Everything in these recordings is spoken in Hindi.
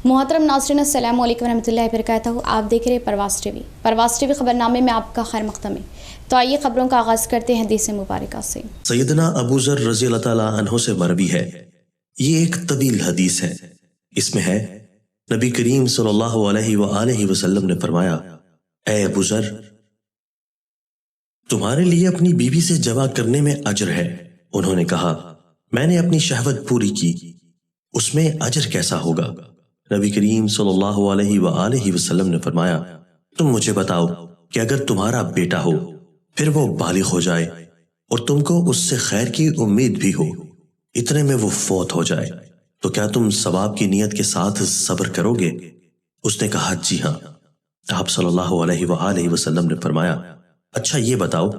मोहतरम नाज़रीन अस्सलाम वालेकुम रहमतुल्लाहि वबरकातुहू। आप देख रहे हैं परवास टीवी खबरनामे में आपका खैर मक़दम है। तो आइए खबरों का आगाज़ करते हैं हदीस मुबारक से। सैयदना अबू ज़र रज़ी अल्लाह ताला अन्हु से मरवी है। ये एक तवील हदीस है। इसमें है नबी करीम सल्लल्लाहु अलैहि वसल्लम ने फरमाया, ऐ अबू ज़र, तुम्हारे लिए अपनी बीवी से जमा करने में अजर है। उन्होंने कहा, मैंने अपनी शहवत पूरी की, उसमें अजर कैसा होगा? नबी करीम सल्लल्लाहु अलैहि वसल्लम ने फरमाया, तुम मुझे बताओ कि अगर तुम्हारा बेटा हो, फिर वो बालिग हो जाए और तुमको उससे खैर की उम्मीद भी हो, इतने में वो फौत हो जाए, तो क्या तुम सवाब की नीयत के साथ सब्र करोगे? उसने कहा, जी हाँ। आप सल्लल्लाहु अलैहि वसल्लम ने फरमाया, अच्छा ये बताओ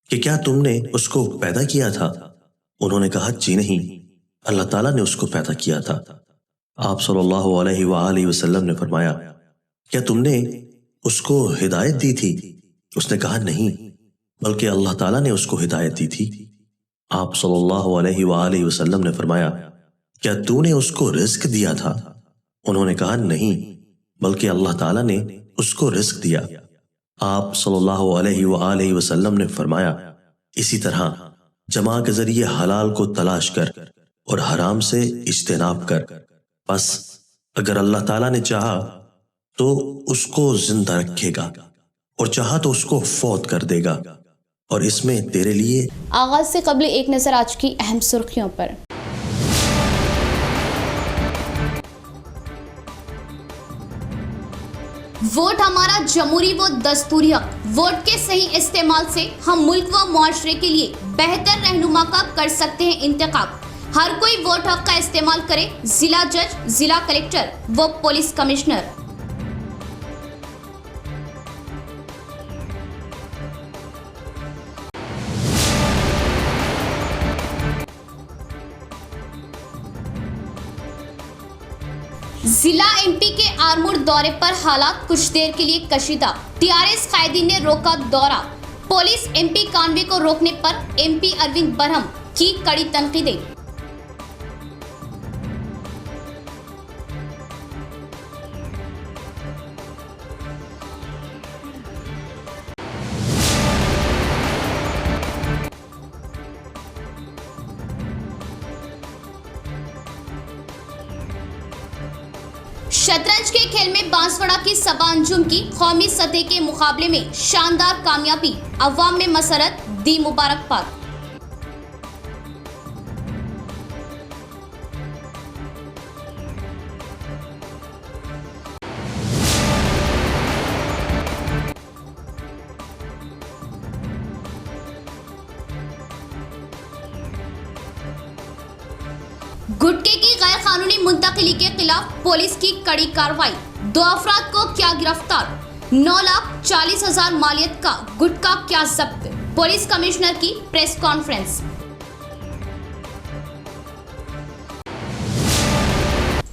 कि क्या तुमने उसको पैदा किया था? उन्होंने कहा, जी नहीं, अल्लाह ताला ने उसको पैदा किया था। आप सल्लल्लाहु अलैहि वसल्लम ने फरमाया, क्या तुमने उसको हिदायत दी थी? उसने कहा, नहीं, बल्कि अल्लाह ताला ने उसको हिदायत दी थी। आप सल्लल्लाहु अलैहि वसल्लम ने फरमाया, क्या तूने उसको रिस्क दिया था? उन्होंने कहा, नहीं, बल्कि अल्लाह ताला ने उसको रिस्क दिया। आप सल्लल्लाहु अलैहि वसल्लम ने फरमाया, इसी तरह जमा के जरिए हलाल को तलाश कर और हराम से इज्तिनाब कर। बस अगर अल्लाह ताला ने चाहा तो उसको जिंदा रखेगा और चाहा तो उसको फौत कर देगा, और इसमें तेरे लिए। आगाज से कबल एक नजर आज की अहम सुर्खियों पर। वोट हमारा जमहूरी व दस्तूरी हक। वोट के सही इस्तेमाल से हम मुल्क व मुआशरे के लिए बेहतर रहनुमा का कर सकते हैं इंतखाब। हर कोई वोट हक का इस्तेमाल करे। जिला जज, जिला कलेक्टर व पुलिस कमिश्नर। जिला एमपी के आरमूर दौरे पर हालात कुछ देर के लिए कशीदा। टीआरएस कायदीन ने रोका दौरा। पुलिस एमपी कानवे को रोकने पर एमपी अरविंद बरहम की कड़ी तनकीदें। शतरंज के खेल में बांसवाड़ा की सबा अंजुम की कौमी सतह के मुकाबले में शानदार कामयाबी। अवाम में मसरत दी मुबारकबाद। गुटके की गैर कानूनी मुंतकिली के खिलाफ पुलिस की कड़ी कार्रवाई। 2 अफराद को किया गिरफ्तार। 9,40,000 मालियत का गुटखा किया जब्त। पुलिस कमिश्नर की प्रेस कॉन्फ्रेंस।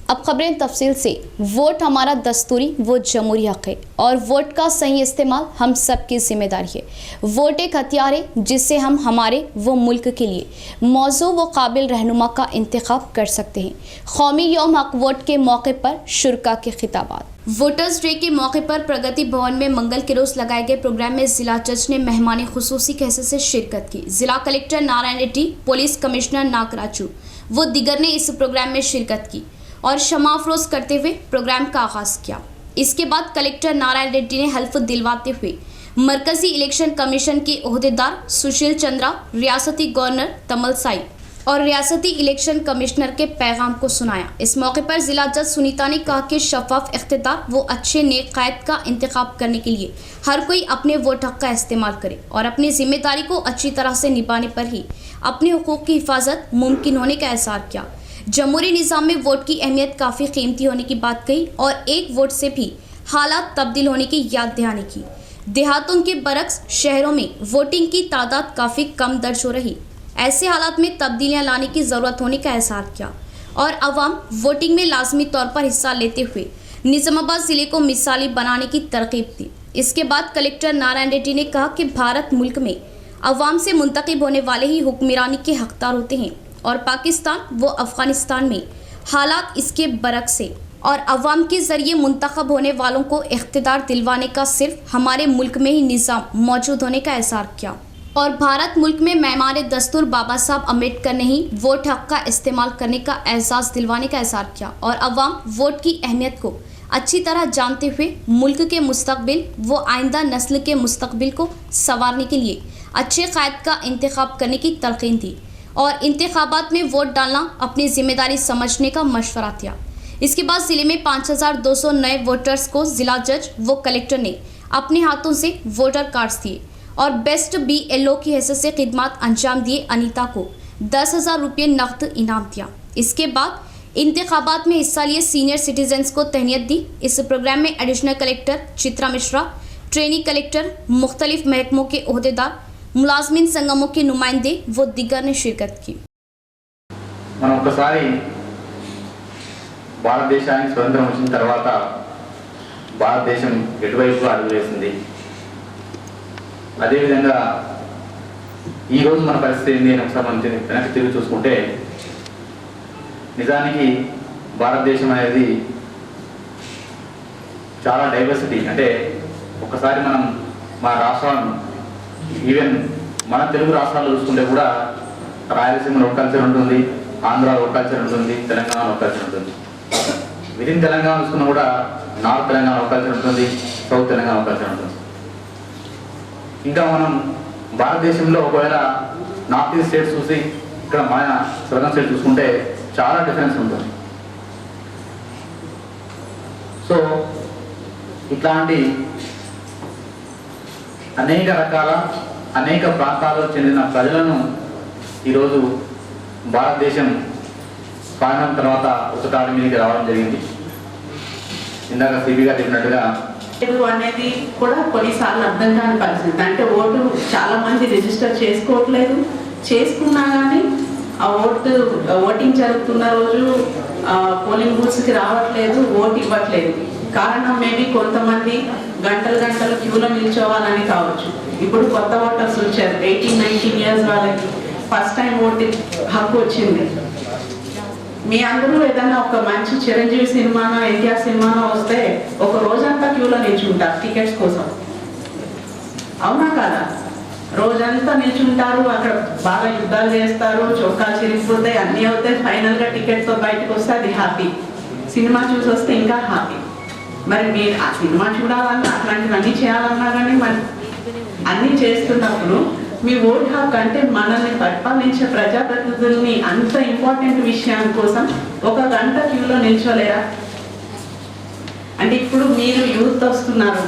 अब खबरें तफसील से। वोट हमारा दस्तूरी व जमहूरी हक है और वोट का सही इस्तेमाल हम सब की जिम्मेदारी है। वोट एक हथियार है जिससे हम हमारे व मुल्क के लिए मौजू व काबिल रहनुमा का इंतखाब कर सकते हैं। कौमी यौम हक वोट के मौके पर शुरका के खिताबात। वोटर्स डे के मौके पर प्रगति भवन में मंगल के रोज लगाए गए प्रोग्राम में जिला जज ने मेहमान खुसूसी की हैसियत से शिरकत की। जिला collector Narayan Reddy, police commissioner Nagaraju व दिगर ने इस प्रोग्राम में शिरकत की और शमा अफरोज करते हुए प्रोग्राम का आगाज किया। इसके बाद कलेक्टर नारायण रेड्डी ने हल्फ दिलवाते हुए मरकजी इलेक्शन कमीशन के ओहदेदार सुशील चंद्रा, रियासती गवर्नर तमल साई और रियासती इलेक्शन कमिश्नर के पैगाम को सुनाया। इस मौके पर जिला जज सुनीता ने कहा कि शफाफ इख्तियार व अच्छे नेक कायद का इंतखाब करने के लिए हर कोई अपने वोट हक का इस्तेमाल करे और अपनी जिम्मेदारी को अच्छी तरह से निभाने पर ही अपने हुकूक की हिफाजत मुमकिन होने का एहसास किया। जमहूरी निज़ाम में वोट की अहमियत काफ़ी कीमती होने की बात कही और एक वोट से भी हालात तब्दील होने की याद दहानी की। देहातों के बरक्स शहरों में वोटिंग की तादाद काफ़ी कम दर्ज हो रही। ऐसे हालात में तब्दीलियां लाने की ज़रूरत होने का एहसास किया और अवाम वोटिंग में लाजमी तौर पर हिस्सा लेते हुए निज़ामाबाद ज़िले को मिसाली बनाने की तरकीब दी। इसके बाद कलेक्टर नारायण रेड्डी ने कहा कि भारत मुल्क में अवाम से मुंतखब होने वाले ही हुक्मरानी के हकदार होते हैं और पाकिस्तान व अफगानिस्तान में हालात इसके बरक्स से और अवाम के ज़रिए मुंतखब होने वालों को इख्तिदार दिलवाने का सिर्फ हमारे मुल्क में ही निज़ाम मौजूद होने का एहसास किया और भारत मुल्क में मेहमान दस्तूर बाबा साहब अम्बेडकर ने ही वोट हक का इस्तेमाल करने का एहसास दिलवाने का एहसास किया और अवाम वोट की अहमियत को अच्छी तरह जानते हुए मुल्क के मुस्तकबिल व आइंदा नस्ल के मुस्तकबिल को संवारने के लिए अच्छे क़ायद का इंतखाब करने की तलक़ीन दी और इंतखाबात में वोट डालना अपनी जिम्मेदारी समझने का मशवरा दिया। इसके बाद ज़िले में 5200 नए वोटर्स को ज़िला जज व कलेक्टर ने अपने हाथों से वोटर कार्ड्स दिए और बेस्ट BLO की हैसियत से खिदमत अंजाम दिए अनीता को 10,000 रुपये नकद इनाम दिया। इसके बाद इंतखाबात में हिस्सा लिए सीनियर सिटीजन्स को तहनीत दी। इस प्रोग्राम में additional collector Chitra Mishra, trainee collector, मुख्तलिफ महकमों के ओहदेदार, मुलाजमीन संगमों के नुमाइंदे व दीगर ने शिरकत की। భారతదేశానికి స్వతంత్రం వచ్చిన తర్వాత భారతదేశం ఎటువైపు అడుగులేసింది, అదేవిధంగా ఈరోజు మన పరిస్థితి ఏంటి అని ఒకసారి మనం వెనక్కి తిరిగి చూసుకుంటే నిజానికి భారతదేశం అనేది చాలా డైవర్సిటీ. అంటే ఒకసారి మనం మన రాష్ట్రాలను ఈవెన్ మన తెలుగు రాష్ట్రాల్లో చూసుకుంటే కూడా రాయలసీమలో ఒక కల్చర్ ఉంటుంది, ఆంధ్రాలో ఒక కల్చర్ ఉంటుంది, తెలంగాణలో ఒక కల్చర్ ఉంటుంది. విదిన్ తెలంగాణ చూసుకున్నా కూడా నార్త్ తెలంగాణ ఒక కల్చర్ ఉంటుంది, సౌత్ తెలంగాణ ఒక కల్చర్ ఉంటుంది. ఇంకా మనం భారతదేశంలో ఒకవేళ నార్త్ ఈస్ట్ స్టేట్స్ చూసి ఇక్కడ మన సదరన్ స్టేట్ చూసుకుంటే చాలా డిఫరెన్స్ ఉంటుంది. సో ఇట్లాంటి అనేక రకాల అనేక ప్రాంతాలకు చెందిన ప్రజలను ఈరోజు భారతదేశం పాలన తర్వాత ఉత్తరాది మీదకి రావడం జరిగింది. ఇందాక సిబి గారు చెప్పినట్టుగా అనేది కూడా కొన్నిసార్లు అర్థం కాని పరిస్థితి. అంటే ఓటు చాలా మంది రిజిస్టర్ చేసుకోవట్లేదు, చేసుకున్నా కానీ ఆ ఓటింగ్ జరుగుతున్న రోజు పోలింగ్ బూత్స్కి రావట్లేదు, ఓటు ఇవ్వట్లేదు. కారణం మేబీ కొంతమంది గంటలు క్యూలో నిల్చోవాలని కావచ్చు. ఇప్పుడు కొత్త ఓటర్స్ వచ్చారు, 18-19 ఇయర్స్ వాళ్ళకి ఫస్ట్ టైం ఓటు హక్కు వచ్చింది. మీ అందరూ ఏదైనా ఒక మంచి చిరంజీవి సినిమానో ఎన్టీఆర్ సినిమానో వస్తే ఒక రోజంతా క్యూలో నిల్చుంటారు టికెట్స్ కోసం, అవునా కాదా? రోజంతా నిల్చుంటారు, అక్కడ బాగా యుద్ధాలు చేస్తారు, చొక్కాలు చిరిగిపోతాయి, అన్నీ అవుతాయి. ఫైనల్గా టికెట్తో బయటకు వస్తే అది హ్యాపీ. సినిమా చూసి వస్తే ఇంకా హ్యాపీ. మరి మీరు ఆ సినిమా చూడాలన్నా అట్లాంటివన్నీ చేయాలన్నా కానీ మరి అన్నీ చేస్తున్నప్పుడు మీ ఓట్ హక్కు అంటే మనల్ని పరిపాలించే ప్రజాప్రతినిధుల్ని అంత ఇంపార్టెంట్ విషయం కోసం ఒక గంట క్యూలో నిల్చోలేరా? అంటే ఇప్పుడు మీరు యూత్ వస్తున్నారు,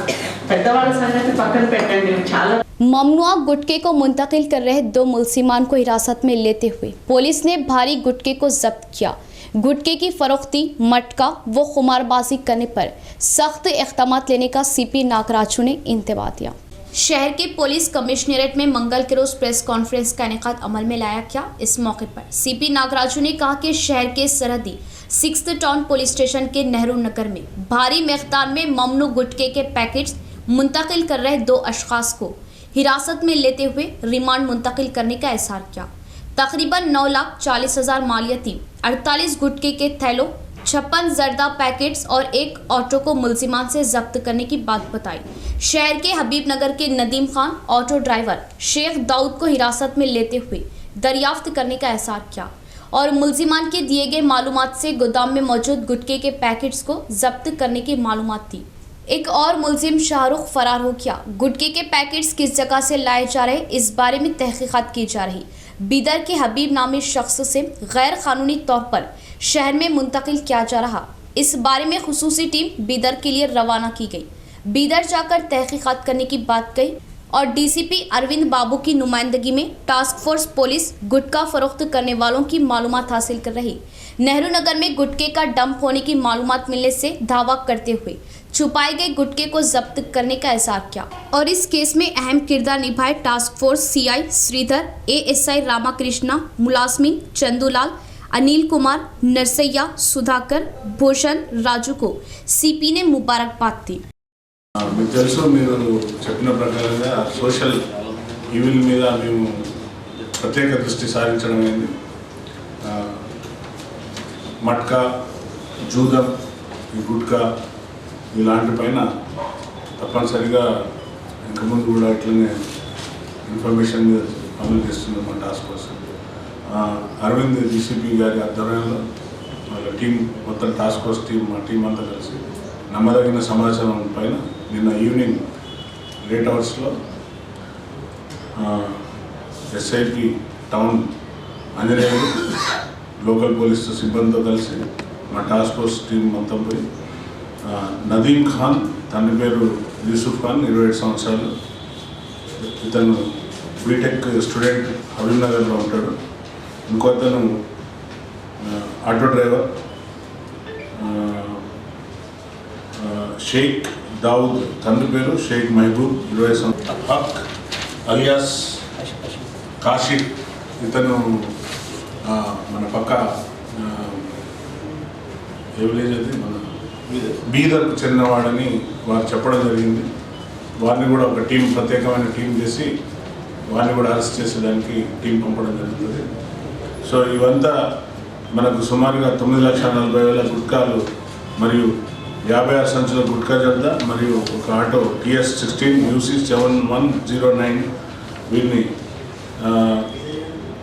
పెద్దవాళ్ళ సంగతి పక్కన పెట్టండి. చాలా ममनुआ गुटके को मुंतकिल कर रहे 2 मुलजिमान को हिरासत में लेते हुए पुलिस ने भारी गुटके को जब्त किया। गुटके की फरोख्ती, मटका व खुमारबाजी करने पर सख्त इक़दामात लेने का CP नागराजू ने इंतबाह दिया। शहर के पुलिस कमिश्नरेट में मंगल के रोज प्रेस कॉन्फ्रेंस का इनेकाद अमल में लाया गया। इस मौके पर CP नागराजू ने कहा कि शहर के सरहदी 6th टाउन पुलिस स्टेशन के नेहरू नगर में भारी मिक़दार में ममनू गुटके के पैकेट्स मुंतकिल कर रहे 2 अशख़ास को हिरासत में लेते हुए रिमांड मुंतकिल करने का एहसार किया। तकरीबन 9,40,000 मालियती, 48 गुटके के थैलों, 56 जर्दा पैकेट्स और 1 ऑटो को मुलजिमान से जब्त करने की बात बताई। शहर के हबीब नगर के नदीम खान ऑटो ड्राइवर शेख दाऊद को हिरासत में लेते हुए दरियाफ्त करने का एहसार किया और मुलजिमान के दिए गए मालूमात से गोदाम में मौजूद गुटके के पैकेट्स को जब्त करने की मालूमात दी। एक और मुलजिम शाहरुख फरार हो गया। गुटके के पैकेट्स किस जगह से लाए जा रहे, इस बारे में तहकीकात की जा रही। बीदर के हबीब नामी शख्स से गैर कानूनी तौर पर शहर में मुंतकिल किया जा रहा। इस बारे में खुसूसी टीम बीदर के लिए रवाना की गई। बीदर जाकर तहकीकात करने की बात कही और DCP अरविंद बाबू की नुमाइंदगी में टास्क फोर्स पुलिस गुटखा फरोख्त करने वालों की मालूमात हासिल कर रही। नेहरू नगर में गुटके का डंप होने की मालूमात मिलने से दावा करते हुए छुपाए गए गुटके को जब्त करने का एहसार किया और इस केस में अहम किरदार निभाए task force CI Sridhar, ASI Ramakrishna, मुलाजमीन चंदूलाल, अनिल कुमार, नरसैया, सुधाकर, भूषण, राजू को CP ने मुबारकबाद दी। మీకు తెలుసు, మీరు చెప్పిన ప్రకారంగా సోషల్ ఈవిల్ మీద మేము ప్రత్యేక దృష్టి సారించడం అయింది. మట్కా, జూదం, ఈ గుట్కా ఇలాంటి పైన తప్పనిసరిగా ఇంకా ముందు కూడా ఇట్లనే ఇన్ఫర్మేషన్ అమలు చేస్తుంది మా టాస్క్ ఫోర్స్. అరవింద్ డీసీపీ గారి ఆధ్వర్యంలో వాళ్ళ టీం మొత్తం టాస్క్ ఫోర్స్ టీం మా టీం అంతా కలిసి నమ్మదగిన సమాచారం పైన నిన్న ఈవినింగ్ లేట్ అవర్స్లో SIP town Anjaneyulu local police సిబ్బందితో కలిసి మా టాస్క్ ఫోర్స్ టీం మొత్తం పోయి నదీం ఖాన్, తండ్రి పేరు యూసుఫ్ ఖాన్, 27 సంవత్సరాలు, ఇతను బీటెక్ స్టూడెంట్, హబీబ్నగర్లో ఉంటాడు. ఇంకో అతను ఆటో డ్రైవర్ షేక్ దావుద్, తండ్రి పేరు షేక్ మహబూబ్, 20 సంవత్సరాలు. హక్ అలియాస్ కాషిఫ్, ఇతను మన పక్క ఏ విలేజ్ అది మన బీదర్కు చెందినవాడని వారు చెప్పడం జరిగింది. వారిని కూడా ఒక టీం, ప్రత్యేకమైన టీం చేసి వారిని కూడా అరెస్ట్ చేసేదానికి టీం పంపడం జరుగుతుంది. సో ఇవంతా మనకు సుమారుగా 9,40,000 గుట్కాలు మరియు 56 సంచుల గుట్కా జర్దా మరియు ఒక ఆటో TS16 UC 7109 వీరిని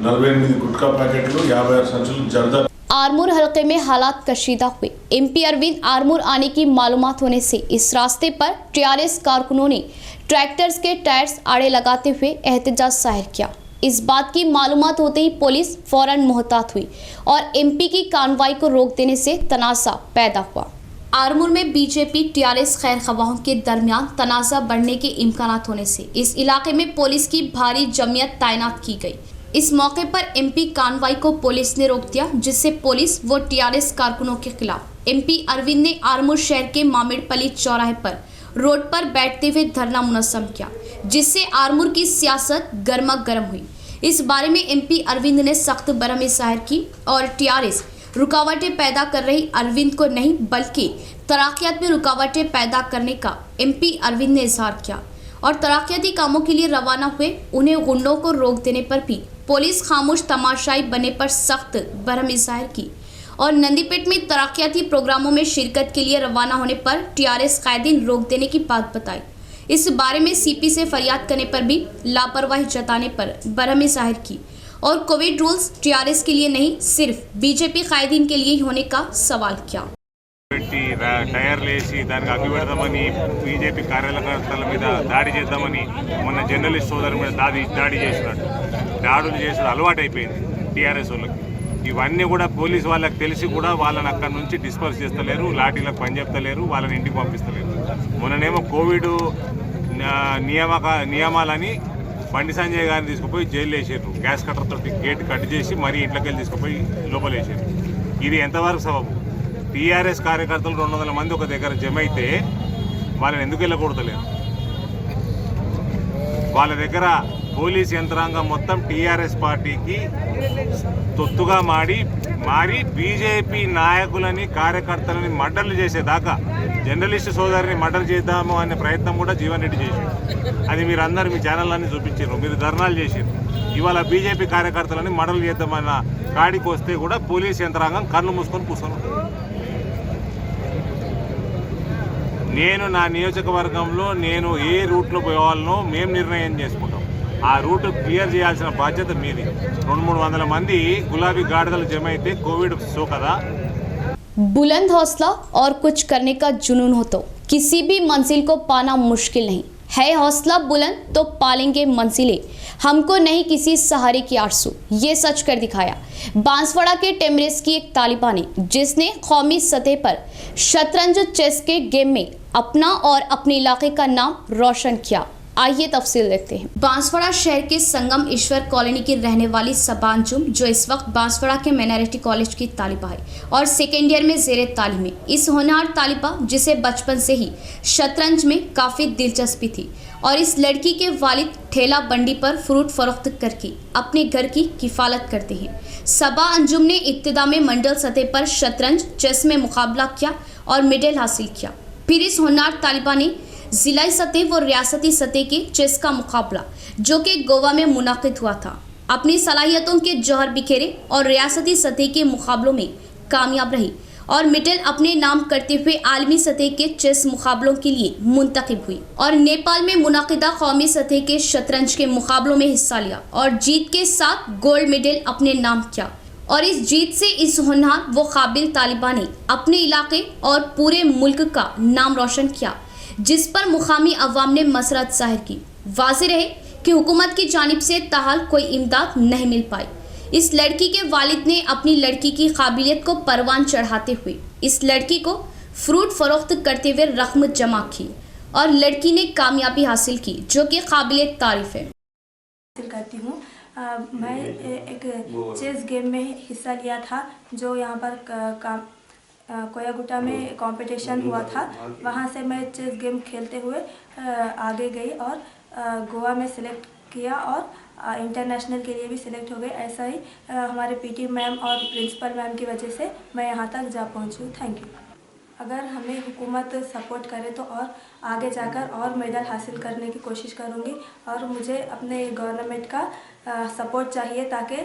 48 गुटखा पैकेट 56 संचल जर्दा। आरमूर हलके में हालात कशीदा हुए। MP अरविंद आरमूर आने की मालूमात होने से इस रास्ते पर TRS कारकुनों ने ट्रैक्टर्स के टायर्स आड़े लगाते हुए एहतजाज जाहिर किया। इस बात की मालूमात होते ही पुलिस फौरन मोहतात हुई और MP की कार्रवाई को रोक देने से तनाज़ा पैदा हुआ। आरमूर में बीजेपी TRS खैर खवाहों के दरमियान तनाज़ा बढ़ने के इम्कानात होने से इस इलाके में पुलिस की भारी जमीयत तैनात की गई। इस मौके पर MP कार्रवाई को पुलिस ने रोक दिया, जिससे पुलिस व TRS कारकुनों के खिलाफ MP अरविंद ने आरमूर शहर के मामिड़पल्ली चौराहे पर रोड पर बैठते हुए धरना मुनज़्ज़म किया, जिससे आरमूर की सियासत गर्मा गर्म हुई। इस बारे में MP अरविंद ने सख्त बरहमी जाहिर की और TRS रुकावटें पैदा कर रही अरविंद को नहीं बल्कि तरक्यात में रुकावटें पैदा करने का MP अरविंद ने इजहार किया और तरक्याती कामों के लिए रवाना हुए। उन्हें गुंडों को रोक देने पर भी पुलिस खामोश तमाशाई बनने पर सख्त बरहमी जाहिर की और नंदीपेट में तरक्याती प्रोग्रामों में शिरकत के लिए रवाना होने पर TRS कायदीन रोक देने की बात बताई। इस बारे में CP से फरियाद करने पर भी लापरवाही जताने पर बरहमी जाहिर की और कोविड रूल्स TRS के लिए नहीं सिर्फ बीजेपी कायदीन के लिए होने का सवाल किया। టైర్లు వేసి దానికి అగ్గిపెడదామని బీజేపీ కార్యకర్తల మీద దాడి చేద్దామని మొన్న జర్నలిస్ట్ సోదరు మీద దాడి చేసినట్టు దాడులు చేసిన అలవాటు అయిపోయింది TRS వాళ్ళకి. ఇవన్నీ కూడా పోలీసు వాళ్ళకి తెలిసి కూడా వాళ్ళని అక్కడి నుంచి డిస్పర్స్ చేస్తలేరు, లాఠీలకు పని చెప్తలేరు, వాళ్ళని ఇంటికి పంపిస్తలేరు. మొన్ననేమో కోవిడ్ నియమాలని బండి సంజయ్ గారిని తీసుకుపోయి జైలు వేసారు. గ్యాస్ కట్టర్ తోటి గేట్ కట్ చేసి మరీ ఇంట్లోకి వెళ్ళి తీసుకుపోయి లోపల వేసారు. ఇది ఎంతవరకు సబబు? TRS కార్యకర్తలు 200 మంది ఒక దగ్గర జమ అయితే వాళ్ళని ఎందుకు వెళ్ళకూడతలేరు? వాళ్ళ దగ్గర పోలీస్ యంత్రాంగం మొత్తం TRS పార్టీకి తొత్తుగా మారి బీజేపీ నాయకులని కార్యకర్తలని మర్డర్లు చేసేదాకా జర్నలిస్ట్ సోదరిని మర్డర్ చేద్దాము అనే ప్రయత్నం కూడా జీవన్ రెడ్డి చేశారు. అది మీరు అందరూ మీ ఛానళ్ళన్నీ చూపించారు, మీరు ధర్నాలు చేశారు. ఇవాళ బీజేపీ కార్యకర్తలని మర్డర్లు చేద్దామన్న కాడికి వస్తే కూడా పోలీస్ యంత్రాంగం కళ్ళు మూసుకొని కూర్చొని నేను నా నియోజకవర్గంలో నేను ఏ రూట్లో పోవాలనో మేము నిర్ణయం చేసుకుంటాం. ఆ రూట్ క్లియర్ చేయాల్సిన బాధ్యత మీది. 200-300 మంది గులాబీ గాడిదలు జమ అయితే కోవిడ్ సోకదా? बुलंद हौसला और कुछ करने का जुनून हो तो किसी भी मंजिल को पाना मुश्किल नहीं है। हौसला बुलंद तो पालेंगे मंजिलें, हमको नहीं किसी सहारे की आरज़ू। ये सच कर दिखाया बांसवाड़ा के टेमरेज की एक तालिबा ने, जिसने कौमी सतह पर शतरंज चेस के गेम में अपना और अपने इलाके का नाम रोशन किया। आइए तफसील देखते हैं। बांसवाड़ा शहर के संगम ईश्वर कॉलोनी की रहने वाली सबा अंजुम, जो इस वक्त बांसवाड़ा के माइनॉरिटी कॉलेज की तालिबा है और सेकेंड ईयर में ज़ेरे तालीम है। इस होनहार तालिबा, जिसे बचपन से ही शतरंज में काफ़ी दिलचस्पी थी और इस लड़की के वालिद ठेला बंडी पर फ्रूट फरोख्त करके अपने घर की किफ़ालत करते हैं। सबा अंजुम ने इब्तिदा में मंडल सतह पर शतरंज चेस में मुकाबला किया और मेडल हासिल किया। फिर इस होनहार तालिबा ने ज़िलाई सतह व रियासती सतह के चेस का मुकाबला, जो कि गोवा में मुनाकिद हुआ था, अपनी सलाहियतों के जौहर बिखेरे और रियासती सतह के मुकाबलों में कामयाब रही और मिडल अपने नाम करते हुए आलमी सतह के चेस मुकाबलों के लिए मुंतखब हुई और नेपाल में मुनाकिदा कौमी सतह के शतरंज के मुकाबलों में हिस्सा लिया और जीत के साथ गोल्ड मेडल अपने नाम किया। और इस जीत से इस होनहार व काबिल तालिबा ने अपने इलाके और पूरे मुल्क का नाम रोशन किया, जिस पर मुकामी अवाम ने मसरत जाहिर की। वाज़ेह रहे कि हुकूमत की जानिब से ताहाल कोई इमदाद नहीं मिल पाई। इस लड़की के वालिद ने अपनी लड़की की काबिलियत को परवान चढ़ाते हुए इस लड़की को फ्रूट फरोख्त करते हुए रकम जमा की और लड़की ने कामयाबी हासिल की, जो कि काबिलियत तारीफ है। करती हूँ। मैं एक चेस गेम में हिस्सा लिया था, जो यहाँ पर कोयागुटा में कंपटीशन हुआ था। वहाँ से मैं चेस गेम खेलते हुए आगे गई और गोवा में सिलेक्ट किया और इंटरनेशनल के लिए भी सिलेक्ट हो गई। ऐसा ही हमारे पीटी मैम और प्रिंसिपल मैम की वजह से मैं यहाँ तक जा पहुँची हूँ। Thank you. अगर हमें हुकूमत सपोर्ट करे तो और आगे जाकर और मेडल हासिल करने की कोशिश करूँगी और मुझे अपने गवर्नमेंट का सपोर्ट चाहिए ताकि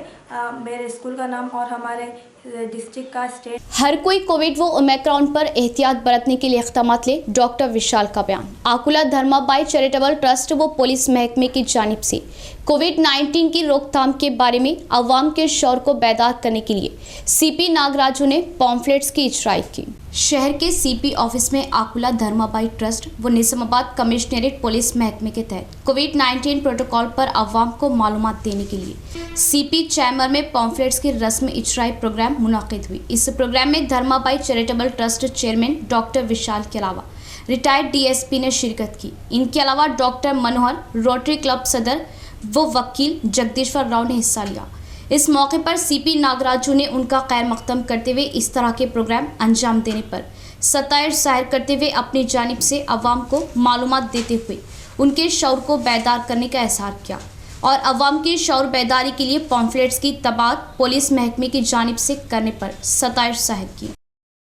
मेरे स्कूल का नाम और हमारे डिस्ट्रिक्ट का स्टेट। हर कोई कोविड व ओमिक्रॉन पर एहतियात बरतने के लिए इक़दामात ले, डॉक्टर विशाल का बयान। आकुला धर्माबाई चैरिटेबल ट्रस्ट व पुलिस महकमे की जानिब से कोविड-19 की रोकथाम के बारे में अवाम के शौर को बेदार करने के लिए सीपी नागराजू ने पॉम्फलेट्स की इजराई की। शहर के सीपी ऑफिस में आकुला धर्माबाई ट्रस्ट व निजामाबाद कमिश्नरेट पुलिस महकमे के तहत कोविड-19 प्रोटोकॉल पर अवाम को मालूमात देने के लिए सीपी चैम्बर में पॉम्फलेट्स की रस्म इजराई प्रोग्राम मुनाकिद हुई। इस प्रोग्राम में धर्माबाई चैरिटेबल ट्रस्ट चेयरमैन डॉक्टर विशाल के अलावा रिटायर्ड डीएसपी ने शिरकत की। इनके अलावा डॉक्टर मनोहर, रोटरी क्लब सदर व वकील जगदीश्वर राव ने हिस्सा लिया। इस मौके पर सीपी नागराजू ने उनका खैर मकदम करते हुए इस तरह के प्रोग्राम अंजाम देने पर सताइश जाहिर करते हुए अपनी जानिब से अवाम को मालूमात देते हुए उनके शौर को बेदार करने का एहसार किया और अवाम की शौर बेदारी के लिए पॉम्फलेट्स की तबाद पुलिस महकमे की जानिब से करने पर सताइश जाहिर की।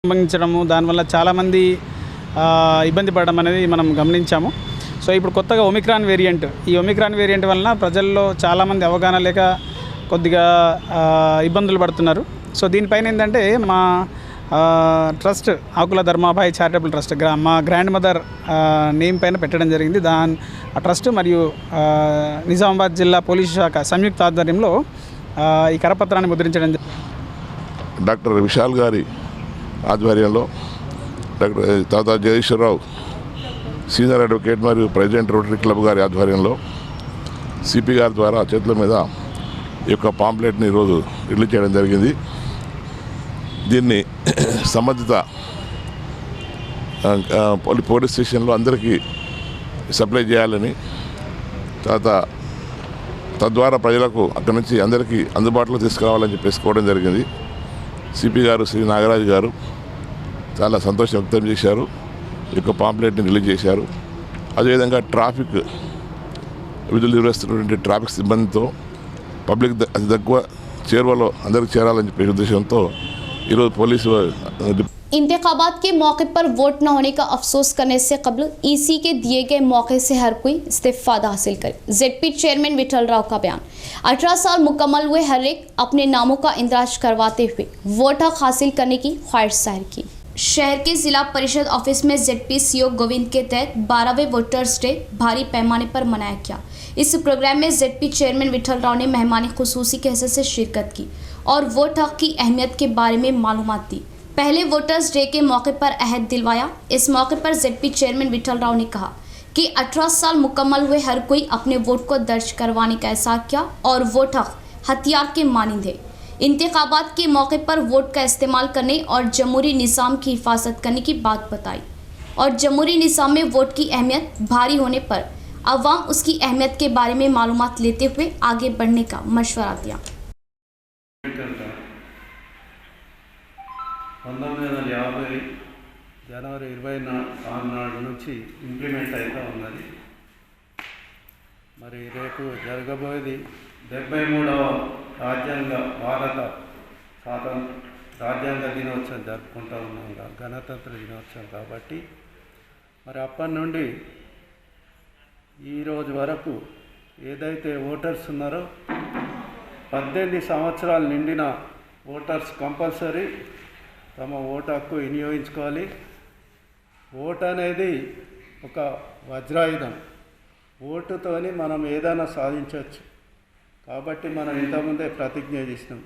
సంబంధించడము దానివల్ల చాలామంది ఇబ్బంది పడడం అనేది మనం గమనించాము. సో ఇప్పుడు కొత్తగా ఒమిక్రాన్ వేరియంట్ వలన ప్రజల్లో చాలామంది అవగాహన లేక కొద్దిగా ఇబ్బందులు పడుతున్నారు. సో దీనిపైన ఏంటంటే మా ట్రస్ట్ ఆకుల ధర్మాబాయి చారిటబుల్ ట్రస్ట్ మా గ్రాండ్ మదర్ నేమ్ పైన పెట్టడం జరిగింది. ఆ ట్రస్ట్ మరియు నిజామాబాద్ జిల్లా పోలీసు శాఖ సంయుక్త ఆధ్వర్యంలో ఈ కరపత్రాన్ని ముద్రించడం జరిగింది. డాక్టర్ విశాల్ గారి ఆధ్వర్యంలో డాక్టర్ తాతా జగదీశ్వరరావు సీనియర్ అడ్వకేట్ మరియు ప్రెసిడెంట్ రోటరీ క్లబ్ గారి ఆధ్వర్యంలో సిపి గారి ద్వారా చేతుల మీద ఈ యొక్క పాంప్లెట్ని ఈరోజు రిలీజ్ చేయడం జరిగింది. దీన్ని సంబంధిత పోలీస్ స్టేషన్లో అందరికీ సప్లై చేయాలని తద్వారా ప్రజలకు అక్కడి నుంచి అందరికీ అందుబాటులో తీసుకురావాలని చెప్పేసుకోవడం జరిగింది. సిపి గారు శ్రీ నాగరాజు గారు చాలా సంతోషం వ్యక్తం చేశారు. ఈ యొక్క పాంప్లెట్ని రిలీజ్ చేశారు. అదేవిధంగా ట్రాఫిక్ విధులు నిర్వహిస్తున్నటువంటి ట్రాఫిక్ సిబ్బందితో పబ్లిక్ అతి తక్కువ చేరువలో అందరికి చేరాలని చెప్పే ఉద్దేశంతో ఈరోజు పోలీసు इंतखाबात के मौके पर वोट न होने का अफसोस करने से कबल ईसी के दिए गए मौके से हर कोई इस्तीफादा हासिल करे। जेडपी चेयरमैन विठल राव का बयान। 18 साल मुकम्मल हुए हर एक अपने नामों का इंदराज करवाते हुए वोट हक हासिल करने की ख्वाहिश जाहिर की। शहर के जिला परिषद ऑफिस में जेडपी सीओ गोविंद के तहत 12वें वोटर्स डे भारी पैमाने पर मनाया गया। इस प्रोग्राम में जेडपी चेयरमैन विठल राव ने मेहमानी खुसूसी के हैसियत से शिरकत की और वोट हक की अहमियत के बारे में मालूमात दी। पहले वोटर्स डे के मौके पर अहद दिलवाया। इस मौके पर जेडपी चेयरमैन विठल राव ने कहा कि 18 साल मुकम्मल हुए हर कोई अपने वोट को दर्ज करवाने का एहसास किया और वोट हक हथियार के मानिंद है। इंतखाबात के मौके पर वोट का इस्तेमाल करने और जमहूरी निज़ाम की हिफाजत करने की बात बताई और जमहूरी निज़ाम में वोट की अहमियत भारी होने पर अवाम उसकी अहमियत के बारे में मालूमात लेते हुए आगे बढ़ने का मशवरा दिया। 1950 జనవరి 26 నాడు నుంచి ఇంప్లిమెంట్ అవుతూ ఉన్నది. మరి రేపు జరగబోయేది 73వ భారత రాజ్యాంగ దినోత్సవం జరుపుకుంటూ ఉన్నాం, గణతంత్ర దినోత్సవం కాబట్టి మరి అప్పటి నుండి ఈరోజు వరకు ఏదైతే ఓటర్స్ ఉన్నారో 18 సంవత్సరాలు నిండిన ఓటర్స్ కంపల్సరీ తమ ఓటు హక్కు వినియోగించుకోవాలి. ఓటు అనేది ఒక వజ్రాయుధం. ఓటుతోని మనం ఏదైనా సాధించవచ్చు. కాబట్టి మనం ఇంతకుముందే ప్రతిజ్ఞ చేసినాం,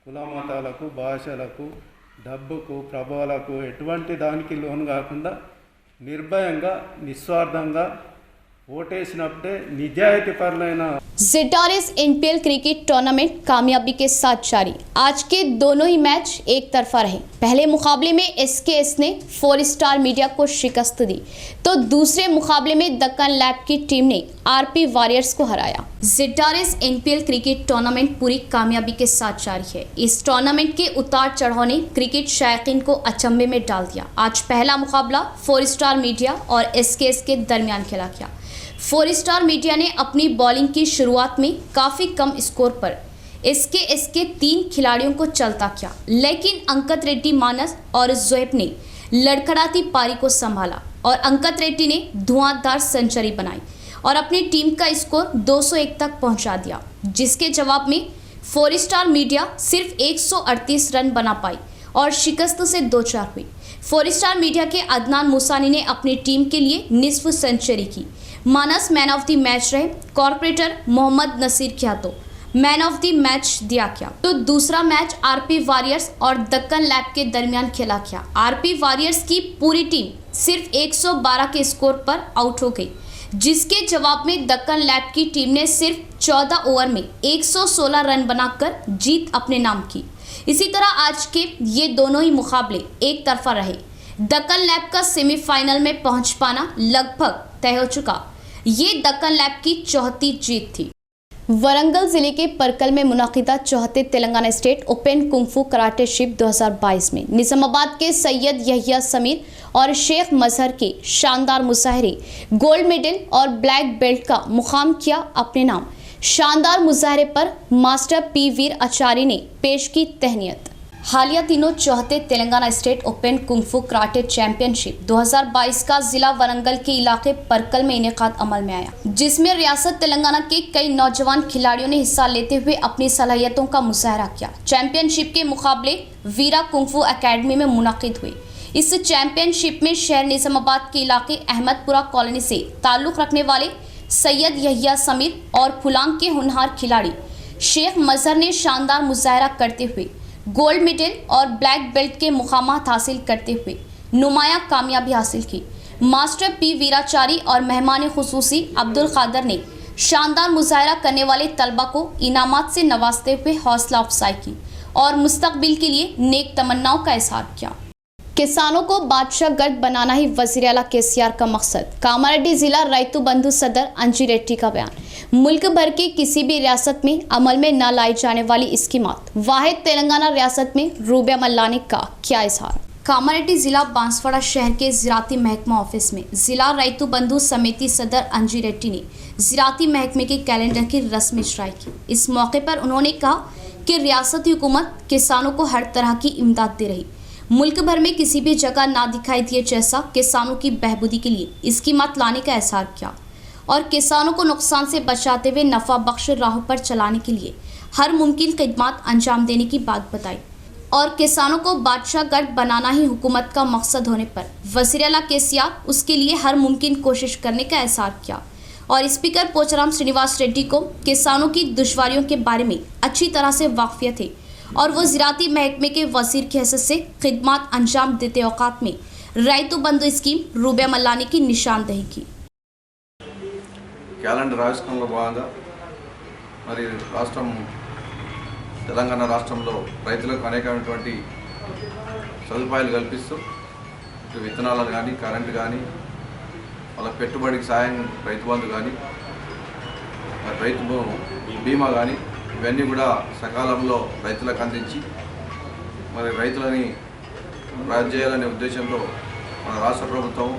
కుల మతాలకు, భాషలకు, డబ్బుకు, ప్రభావాలకు ఎటువంటి దానికి లోను కాకుండా నిర్భయంగా, నిస్వార్థంగా ఓటేసినప్పుడే నిజాయితీ పరులైన जिटारेस एनपीएल क्रिकेट टूर्नामेंट कामयाबी के साथ जारी। आज के दोनों ही मैच एक तरफा रहे। पहले मुकाबले में एसकेएस ने 4 स्टार मीडिया को शिकस्त दी, तो दूसरे मुकाबले में दक्कन लैब की टीम ने आरपी वॉरियर्स को हराया। जिटारेस एनपीएल क्रिकेट टूर्नामेंट पूरी कामयाबी के साथ जारी है। इस टूर्नामेंट के उतार चढ़ाव ने क्रिकेट शायकीन को अचंभे में डाल दिया। आज पहला मुकाबला 4 स्टार मीडिया और एसकेएस के दरमियान खेला गया। 4 स्टार मीडिया ने अपनी बॉलिंग की शुरुआत में काफ़ी कम स्कोर पर एसकेएस के 3 खिलाड़ियों को चलता किया, लेकिन अंकत रेड्डी मानस और जोएब ने लड़खड़ाती पारी को संभाला और अंकत रेड्डी ने धुआंधार सेंचुरी बनाई और अपनी टीम का स्कोर 201 तक पहुंचा दिया, जिसके जवाब में 4 स्टार मीडिया सिर्फ 138 रन बना पाई और शिकस्त से 2-4 हुई। 4 स्टार मीडिया के अदनान मूसानी ने अपनी टीम के लिए निस्फ सेंचुरी की। मानस मैन ऑफ द मैच रहे। कॉर्पोरेटर मोहम्मद नसीर क्या तो मैन ऑफ द मैच दिया गया। तो दूसरा मैच आरपी वॉरियर्स और दक्कन लैब के दरमियान खेला गया। आरपी वॉरियर्स की पूरी टीम सिर्फ 112 के स्कोर पर आउट हो गई, जिसके जवाब में दक्कन लैब की टीम ने सिर्फ 14 ओवर में 116 रन बनाकर जीत अपने नाम की। इसी तरह आज के ये दोनों ही मुकाबले एक तरफा रहे। दक्कन लैब का सेमीफाइनल में पहुंच पाना लगभग तय हो चुका। ये दक्कन लैब की 4थी जीत थी। वरंगल जिले के परकल में मुनाकिदा 4थे तेलंगाना स्टेट ओपन कुंफू कराटेशिप 2022 में निजामाबाद के सैयद यहिया समीर और शेख मजहर के शानदार मुजाहरे गोल्ड मेडल और ब्लैक बेल्ट का मुकाम किया अपने नाम। शानदार मुजाहरे पर मास्टर पी वीर आचार्य ने पेश की तहनीत। हालिया दिनों 4थे Telangana state open kung fu karate championship 2022 का जिला वरंगल के इलाके परकल में इनेकाद अमल में आया, जिसमें रियासत तेलंगाना के कई नौजवान खिलाड़ियों ने हिस्सा लेते हुए अपनी सलाहियतों का मुजाहरा किया। चैंपियनशिप के मुकाबले वीरा कुंफू एकेडमी में मुनाकिद हुए। इस चैंपियनशिप में शहर निजामाबाद के इलाके अहमदपुरा कॉलोनी से ताल्लुक़ रखने वाले सैयद यहिया समीर और फुलांग के होनहार खिलाड़ी शेख मजहर ने शानदार मुजाहरा करते हुए गोल्ड मेडल और ब्लैक बेल्ट के मुकामात हासिल करते हुए नुमाया कामयाबी हासिल की। मास्टर पी वीराचारी और मेहमान खुसूसी अब्दुल कादर ने शानदार मुजाहरा करने वाले तलबा को इनामात से नवाजते हुए हौसला अफजाई की और मुस्तकबिल के लिए नेक तमन्नाओं का इजहार किया। किसानों को बादशाह गर्द बनाना ही वज़ीर आला केसीआर का मकसद। कामारेड्डी जिला रैतु बंधु सदर अंजी रेड्डी का बयान। मुल्क भर की किसी भी रियासत में अमल में न लाई जाने वाली स्कीमात वाहिद तेलंगाना रियासत में रूबे अमल लाने का क्या इजहार। कामारेड्डी जिला बांसवाड़ा शहर के ज़राती महकमा ऑफिस में जिला रैतु बंधु समिति सदर अंजी रेड्डी ने ज़राती महकमे के कैलेंडर की रस्म इजराई की। इस मौके पर उन्होंने कहा कि रियासती हुकूमत किसानों को हर तरह की इमदाद दे रही। मुल्क भर में किसी भी जगह ना दिखाई दिए जैसा किसानों की बहबूदी के लिए स्कीमात लाने का इजहार किया और किसानों को नुकसान से बचाते हुए नफ़ा बख्श राह पर चलाने के लिए हर मुमकिन खिदमत अंजाम देने की बात बताई और किसानों को बादशाह गर्द बनाना ही हुकूमत का मकसद होने पर वज़ीर आला केसीआर उसके लिए हर मुमकिन कोशिश करने का इजहार किया और स्पीकर पोचाराम श्रीनिवास रेड्डी को किसानों की दुश्वारियों के बारे में अच्छी तरह से वाक़िफ़ थे और वो ज़राती महकमे के वज़ीर की हैसियत से खिदमत अंजाम देते औकात में रैतु बंधु स्कीम रूबे अमल लाने की निशानदेही की। క్యాలెండర్ ఆవిష్కరణలో భాగంగా మరి తెలంగాణ రాష్ట్రంలో రైతులకు అనేకమైనటువంటి సదుపాయాలు కల్పిస్తూ విత్తనాలు కానీ కరెంటు కానీ వాళ్ళ పెట్టుబడికి సాయం రైతు బంధు కానీ రైతు బీమా కానీ ఇవన్నీ కూడా సకాలంలో రైతులకు అందించి మరి రైతులని రాజు చేయాలనే ఉద్దేశంతో మన రాష్ట్ర ప్రభుత్వం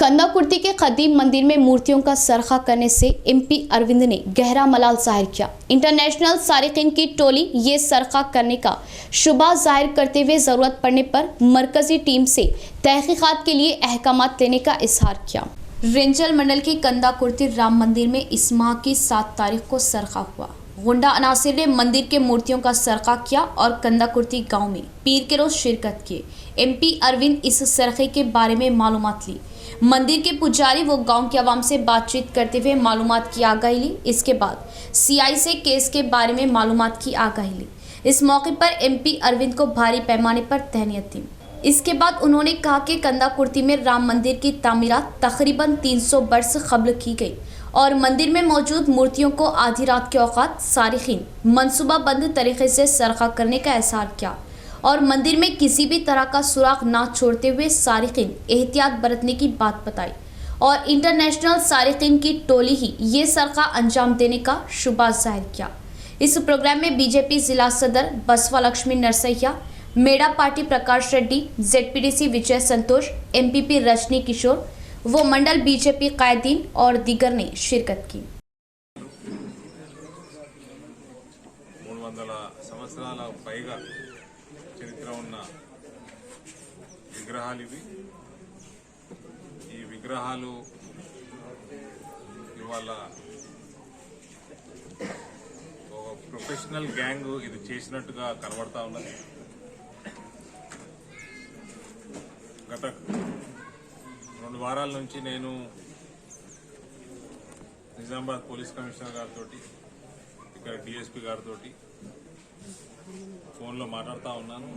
कंदा कुर्ती के कदीम मंदिर में मूर्तियों का सरखा करने से एमपी अरविंद ने गहरा मलाल जाहिर किया। इंटरनेशनल सारिकीन की टोली ये सरखा करने का शुबा जाहिर करते हुए ज़रूरत पड़ने पर मरकजी टीम से तहकीकात के लिए अहकामात लेने का इजहार किया। रेंजल मंडल के कंदा कुर्ती राम मंदिर में इस माह की 7 तारीख को सरखा हुआ। गुंडा अनासिर ने मंदिर के मूर्तियों का सरका किया और कंदाकुर्ती गांव में पीर के रोज शिरकत किए। MP अरविंद इस सरखे के बारे में मालूमात ली। मंदिर के पुजारी वो गांव के आवाम से बातचीत करते हुए मालूमात की आगाही ली। इसके बाद CI से केस के बारे में मालूमात की आगाही ली। इस मौके पर MP अरविंद को भारी पैमाने पर तहनीत दी। इसके बाद उन्होंने कहा कि कंदाकुर्ती में राम मंदिर की तामीरात तकरीबन 300 बरस कब्ल की गई और मंदिर में मौजूद मूर्तियों को आधी रात के औकात सारिकीन मनसूबाबंद तरीके से सरखा करने का एहसार किया और मंदिर में किसी भी तरह का सुराग ना छोड़ते हुए सारिकीन एहतियात बरतने की बात बताई और इंटरनेशनल सारिकीन की टोली ही ये सरखा अंजाम देने का शुबा जाहिर किया। इस प्रोग्राम में BJP जिला सदर बसवा लक्ष्मी नरसैया, मेड़ा पार्टी प्रकाश रेड्डी, ZPDC विजय संतोष, MPP रजनी किशोर, वो मंडल BJP कायदीन और दीगर ने शिरकत की। 300 సంవత్సరాల పైగా చరిత్ర ఉన్న విగ్రహాలు ఇవి. ఈ విగ్రహాలు ఇవాళ ఒక ప్రొఫెషనల్ గ్యాంగ్ ఇది చేసినట్టుగా కనబడతా ఉన్నది. గత 2 వారాల నుంచి నేను నిజామాబాద్ పోలీస్ కమిషనర్ గారితో, ఇక్కడ DSP గారితో ఫోన్లో మాట్లాడుతూ ఉన్నాను.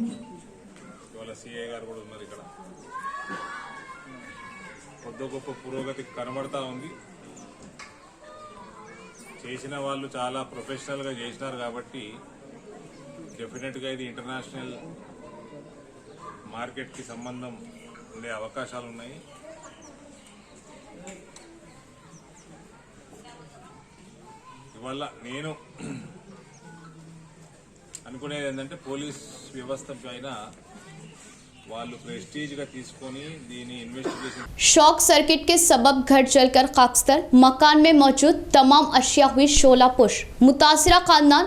ఇవాళ CI గారు కూడా ఉన్నారు ఇక్కడ. కొద్ది గొప్ప పురోగతి కనబడతా ఉంది. చేసిన వాళ్ళు చాలా ప్రొఫెషనల్గా చేసినారు కాబట్టి డెఫినెట్గా ఇది ఇంటర్నేషనల్ మార్కెట్కి సంబంధం ఉండే అవకాశాలు ఉన్నాయి. ఇవాళ నేను అనుకునేది ఏంటంటే పోలీస్ వ్యవస్థ పైన వాళ్ళు प्रेस्टीज గా తీసుకొని దీని ఇన్వెస్టిగేషన్। शॉक सर्किट के सबब घर जलकर खाकस्तर, मकान में मौजूद तमाम अशिया हुई शोलापुश। मुतासिरा खानदान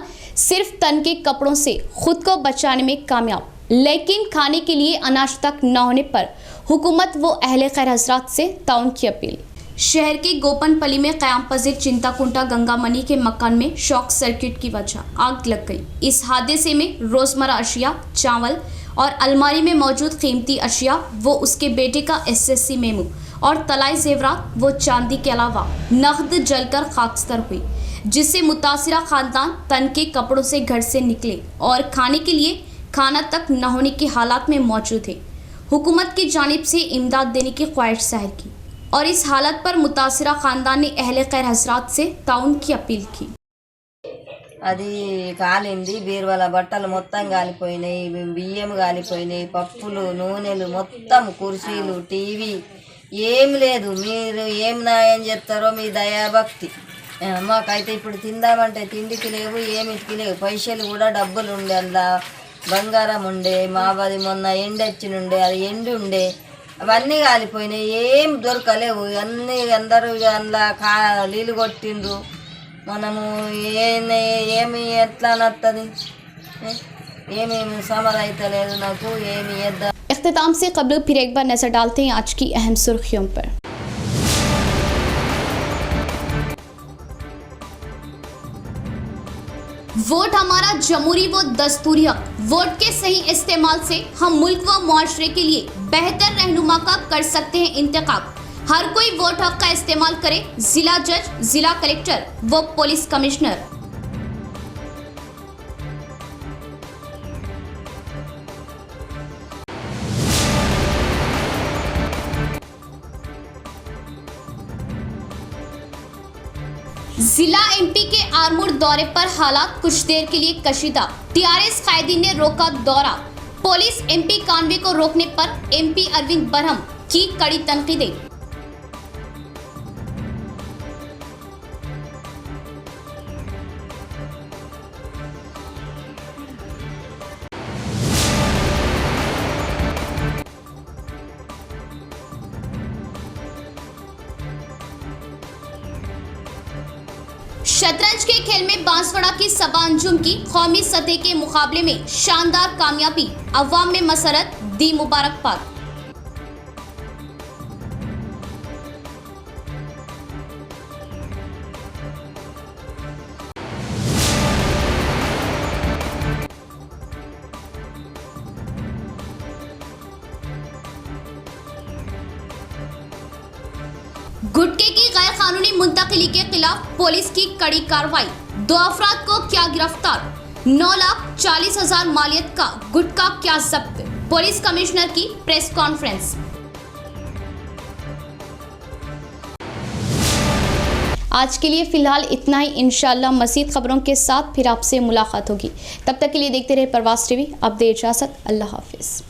सिर्फ तन के कपड़ों से खुद को बचाने में कामयाब, लेकिन खाने के लिए अनाज तक न होने पर हुकूमत व अहले खैर हजरात से ताउन की अपील। शहर के गोपनपल्ली में क़याम पजीर चिंताकुंटा गंगामनी के मकान में शॉक सर्किट की वजह आग लग गई। इस हादसे में रोजमर्रा अशिया, चावल और अलमारी में मौजूद कीमती अशिया वो उसके बेटे का SSC मेमो और तलाई जेवरात वो चांदी के अलावा नकद जलकर खाकस्तर हुई, जिससे मुतासिरा खानदान तन के कपड़ों से घर से निकले और खाने के लिए खाना तक न होने के हालात में मौजूद है। हुकूमत की जानिब से इमदाद देने की ख्वाहिश जाहिर की और इस हालत पर मुतासिरा खानदान ने अहले खैर हजरात से ताउन की अपील की। అది కాలింది, బీరువాల బట్టలు మొత్తం కాలిపోయినాయి, బియ్యం కాలిపోయినాయి, పప్పులు, నూనెలు మొత్తం, కుర్చీలు, టీవీ ఏం లేదు. మీరు ఏం న్యాయం చేస్తారో మీ దయాభక్తి. మాకైతే ఇప్పుడు తిందామంటే తిండికి లేవు, ఏమిటికి లేవు. పైసలు కూడా డబ్బులు ఉండే, అందులో బంగారం ఉండే, మాది మొన్న ఎండొచ్చినుండే, అది ఎండు ఉండే, అవన్నీ కాలిపోయినాయి. ఏం దొరకలేవు. అన్నీ అందరూ అందులో నీళ్ళు కొట్టిండ్రు. మనము ఏమి ఎట్లా నత్తది, ఏమి సమర్ అయితే లేదు నాకు, ఏమి చేద్దాం। इख्तिताम से कबल फिर एक बार नजर डालते हैं आज की अहम सुर्खियों पर। वोट हमारा जमहूरी व दस्तूरी हक। वोट के सही इस्तेमाल से हम मुल्क व मुआशरे के लिए बेहतर रहनुमा का कर सकते हैं इंतखाब। हर कोई वोट हक का इस्तेमाल करे। जिला जज, जिला कलेक्टर व पुलिस कमिश्नर। जिला MP के आरमूर दौरे पर हालात कुछ देर के लिए कशीदा। TRS कायदीन ने रोका दौरा। पुलिस MP कानवे को रोकने पर MP अरविंद बरहम की कड़ी तनकीदें। शतरंज के खेल में बांसवाड़ा की सबा अंजुम की कौमी सतह के मुकाबले में शानदार कामयाबी। अवाम में मसरत दी मुबारकबाद। गुटखे की गैर कानूनी मुंतकिली के खिलाफ पुलिस की कड़ी कार्रवाई, 2 अफराद को किया गिरफ्तार। 9,40,000 मालियत का गुटखा किया जब्त। पुलिस कमिश्नर की प्रेस कॉन्फ्रेंस। आज के लिए फिलहाल इतना ही। इंशाअल्लाह मज़ीद खबरों के साथ फिर आपसे मुलाकात होगी। तब तक के लिए देखते रहे प्रवास टीवी। अब दे इजाज़त। अल्लाह हाफिज़।